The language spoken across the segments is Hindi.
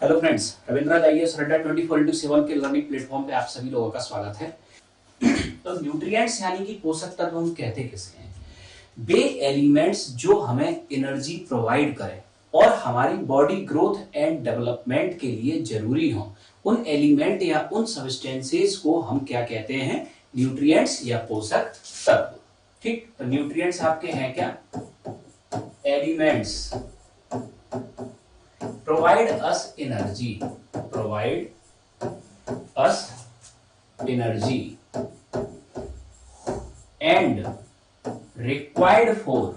हेलो फ्रेंड्स, रविंद्रा आईएएस अड्डा 24/7 के लर्निंग प्लेटफॉर्म पे आप सभी लोगों का स्वागत है। तो न्यूट्रिएंट्स यानी कि पोषक तत्व हम कहते किसे हैं? वे एलिमेंट्स जो हमें एनर्जी प्रोवाइड करें और हमारी बॉडी ग्रोथ एंड डेवलपमेंट के लिए जरूरी हो, उन एलिमेंट या उन सब्सटेंसेस को हम क्या कहते हैं? न्यूट्रिएंट्स या पोषक तत्व। ठीक, तो न्यूट्रिएंट्स आपके हैं क्या? Elements provide us energy and required for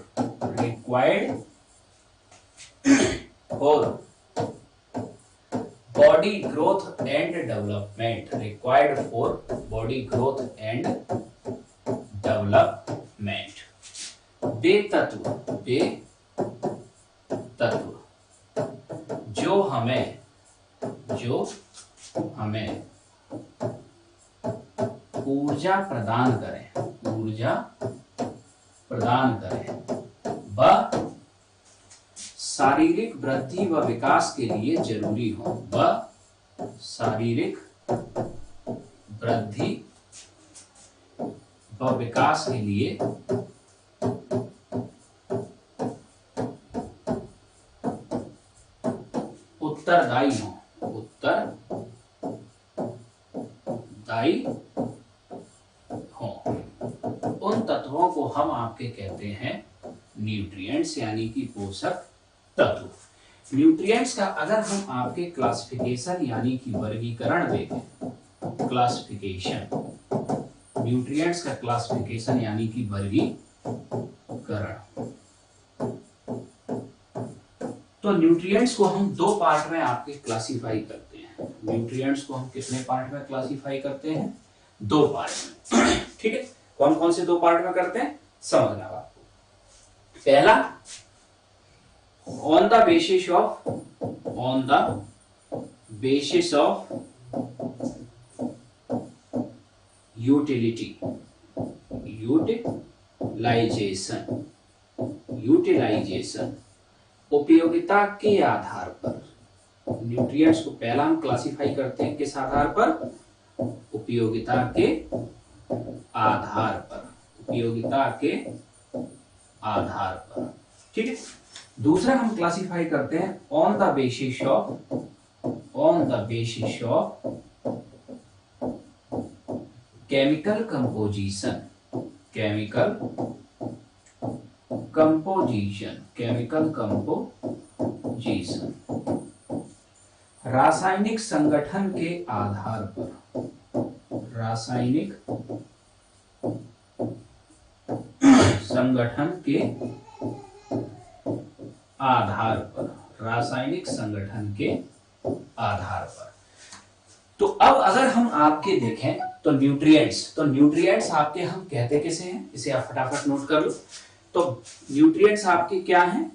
body growth and development, वे तत्व जो हमें ऊर्जा प्रदान करें व शारीरिक वृद्धि व विकास के लिए जरूरी हो, उत्तरदायी हो। उन तत्वों को हम आपके कहते हैं न्यूट्रिएंट्स यानी कि पोषक तत्व। न्यूट्रिएंट्स का अगर हम आपके क्लासिफिकेशन यानी कि वर्गीकरण देखें, न्यूट्रिएंट्स का क्लासिफिकेशन यानी कि वर्गीकरण, तो न्यूट्रिएंट्स को हम दो पार्ट में आपके क्लासिफाई करते हैं। न्यूट्रिएंट्स को हम कितने पार्ट में क्लासिफाई करते हैं? दो पार्ट में। ठीक है, कौन कौन से दो पार्ट में करते हैं समझना आपको। पहला, on the basis of utilisation, उपयोगिता के आधार पर। न्यूट्रिएंट्स को पहला हम क्लासिफाई करते हैं किस आधार पर? उपयोगिता के आधार पर। ठीक है, दूसरा हम क्लासिफाई करते हैं on the basis of chemical composition, रासायनिक संगठन के आधार पर, रासायनिक संगठन के आधार पर। तो अब अगर हम आपके देखें तो न्यूट्रिएंट्स आपके हम कहते किसे हैं? इसे आप फटाफट नोट कर लो। तो न्यूट्रिएंट्स आपके क्या हैं?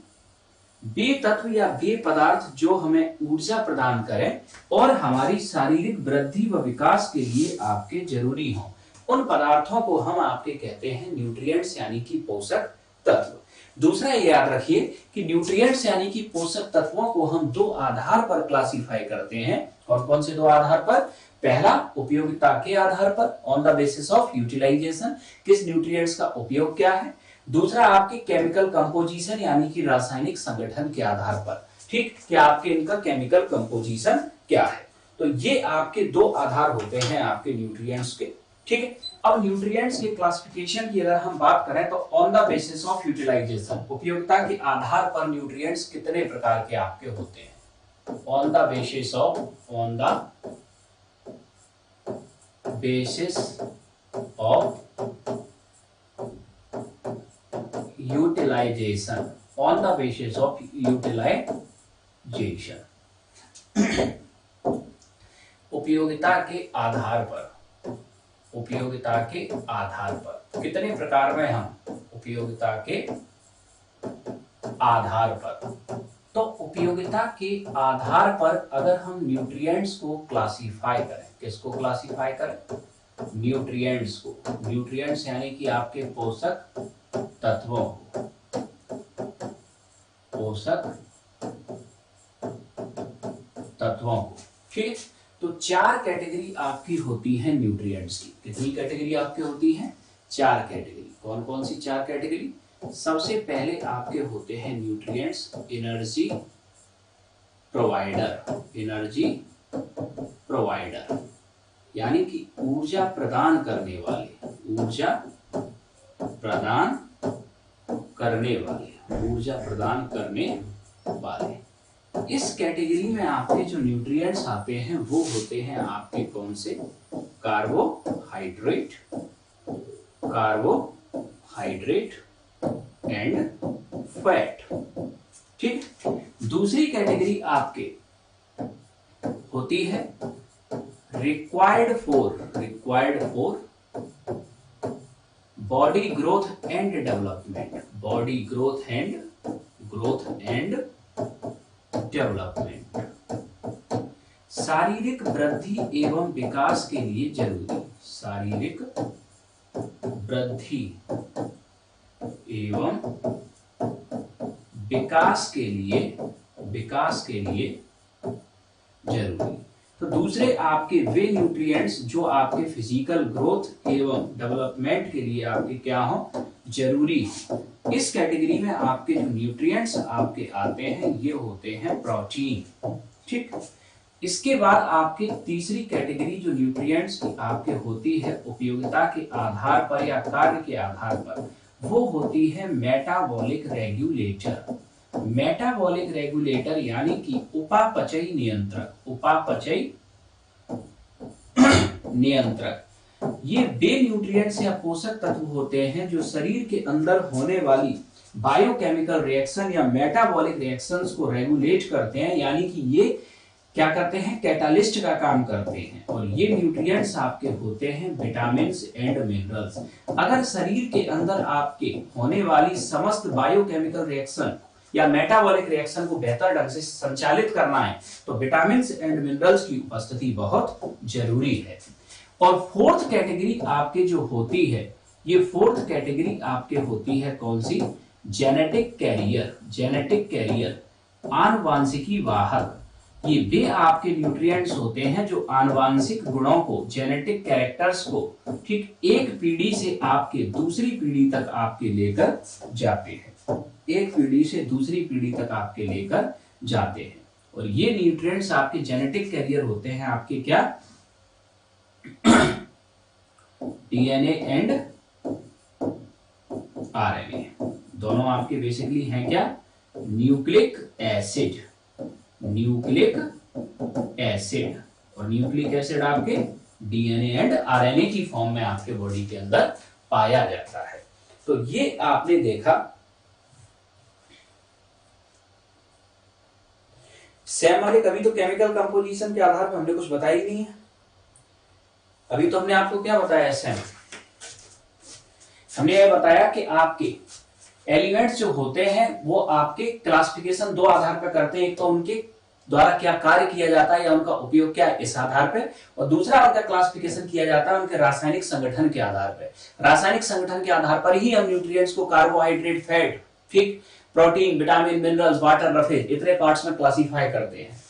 वे तत्व या वे पदार्थ जो हमें ऊर्जा प्रदान करें और हमारी शारीरिक वृद्धि व विकास के लिए आपके जरूरी हो, उन पदार्थों को हम आपके कहते हैं न्यूट्रिएंट्स यानी कि पोषक तत्व। दूसरा ये याद रखिए कि न्यूट्रिएंट्स यानी कि पोषक तत्वों को हम दो आधार पर क्लासिफाई करते हैं। और कौन से दो आधार पर? पहला, उपयोगिता के आधार पर, on the basis of utilisation, किस न्यूट्रिएंट्स का उपयोग क्या है। दूसरा, आपके केमिकल कंपोजिशन यानी कि रासायनिक संगठन के आधार पर। ठीक, कि आपके इनका केमिकल कंपोजिशन क्या है। तो ये आपके दो आधार होते हैं आपके न्यूट्रिएंट्स के। ठीक है, अब न्यूट्रिएंट्स के क्लासिफिकेशन की अगर हम बात करें तो on the basis of utilisation, उपयोगिता के आधार पर न्यूट्रिएंट्स कितने प्रकार के आपके होते हैं? On the basis of utilisation, उपयोगिता के आधार पर कितने प्रकार में हम? उपयोगिता के आधार पर। तो उपयोगिता के आधार पर अगर हम न्यूट्रिएंट्स को क्लासिफाई करें, किसको क्लासिफाई करें? न्यूट्रिएंट्स को। न्यूट्रिएंट्स यानी कि आपके पोषक तत्वों को, पोषक तत्वों को। ठीक है, तो 4 कैटेगरी आपकी होती है न्यूट्रिएंट्स की। कितनी कैटेगरी आपकी होती है? 4 कैटेगरी। कौन कौन सी 4 कैटेगरी? सबसे पहले आपके होते हैं nutrients energy provider. Energy provider यानी कि ऊर्जा प्रदान करने वाले, ऊर्जा प्रदान करने वाले, ऊर्जा प्रदान करने वाले। इस कैटेगरी में आपके जो न्यूट्रिएंट्स आते हैं वो होते हैं आपके कौन से? Carbohydrate, carbohydrate and fat. ठीक, दूसरी कैटेगरी आपके होती है required for body growth and development, body growth and development, शारीरिक वृद्धि एवं विकास के लिए जरूरी, शारीरिक वृद्धि एवं विकास के लिए जरूरी। तो दूसरे आपके वे न्यूट्रिएंट्स जो आपके फिजिकल ग्रोथ एवं डेवलपमेंट के लिए आपके क्या हो? जरूरी। इस कैटेगरी में आपके जो न्यूट्रिएंट्स आपके आते हैं ये होते हैं प्रोटीन। ठीक, इसके बाद आपकी तीसरी कैटेगरी जो न्यूट्रिएंट्स की आपके होती है उपयोगिता के आधार पर या कार्य के आधार पर, वो होती है मेटाबॉलिक रेगुलेटर। मेटाबॉलिक रेगुलेटर यानी कि उपापचयी नियंत्रक, उपापचयी नियंत्रक। ये वे न्यूट्रिएंट्स या पोषक तत्व होते हैं जो शरीर के अंदर होने वाली बायोकेमिकल रिएक्शन या मेटाबॉलिक रिएक्शंस को रेगुलेट करते हैं, यानी कि ये क्या करते हैं? कैटालिस्ट का काम करते हैं। और ये न्यूट्रिएंट्स आपके होते हैं विटामिन एंड मिनरल्स। अगर शरीर के अंदर आपके होने वाली समस्त बायोकेमिकल रिएक्शन या मेटाबॉलिक रिएक्शन को बेहतर ढंग से संचालित करना है तो विटामिन एंड मिनरल्स की उपस्थिति बहुत जरूरी है। और फोर्थ कैटेगरी आपके जो होती है, ये फोर्थ कैटेगरी आपके होती है कौन सी? जेनेटिक कैरियर, जेनेटिक कैरियर, आनुवांशिकी वाहक। ये वे आपके न्यूट्रिएंट्स होते हैं जो आनुवांशिक गुणों को, जेनेटिक कैरेक्टर्स को, ठीक, एक पीढ़ी से आपके दूसरी पीढ़ी तक आपके लेकर जाते हैं, एक पीढ़ी से दूसरी पीढ़ी तक आपके लेकर जाते हैं। और ये न्यूट्रिएंट्स आपके जेनेटिक कैरियर होते हैं आपके क्या? डीएनए एंड आरएनए दोनों आपके बेसिकली हैं क्या? Nucleic acid, nucleic acid. और न्यूक्लिक एसिड आपके डीएनए एंड आरएनए की फॉर्म में आपके बॉडी के अंदर पाया जाता है। तो ये आपने देखा। सैम मालिक, अभी तो केमिकल कंपोजिशन के आधार पर हमने कुछ बताया ही नहीं है। अभी तो हमने आपको क्या बताया सैम? हमने ये बताया कि आपके एलिमेंट्स जो होते हैं वो आपके क्लासिफिकेशन 2 आधार पर करते हैं। एक तो उनके द्वारा क्या कार्य किया जाता है या उनका उपयोग क्या है इस आधार पे, और दूसरा उनका क्लासिफिकेशन किया जाता है उनके रासायनिक संगठन के आधार पर। रासायनिक संगठन के आधार पर ही हम न्यूट्रिएंट्स को कार्बोहाइड्रेट, फैट, ठीक, protein, vitamin, minerals, water, roughage, इतने पार्ट्स में क्लासिफाई करते हैं।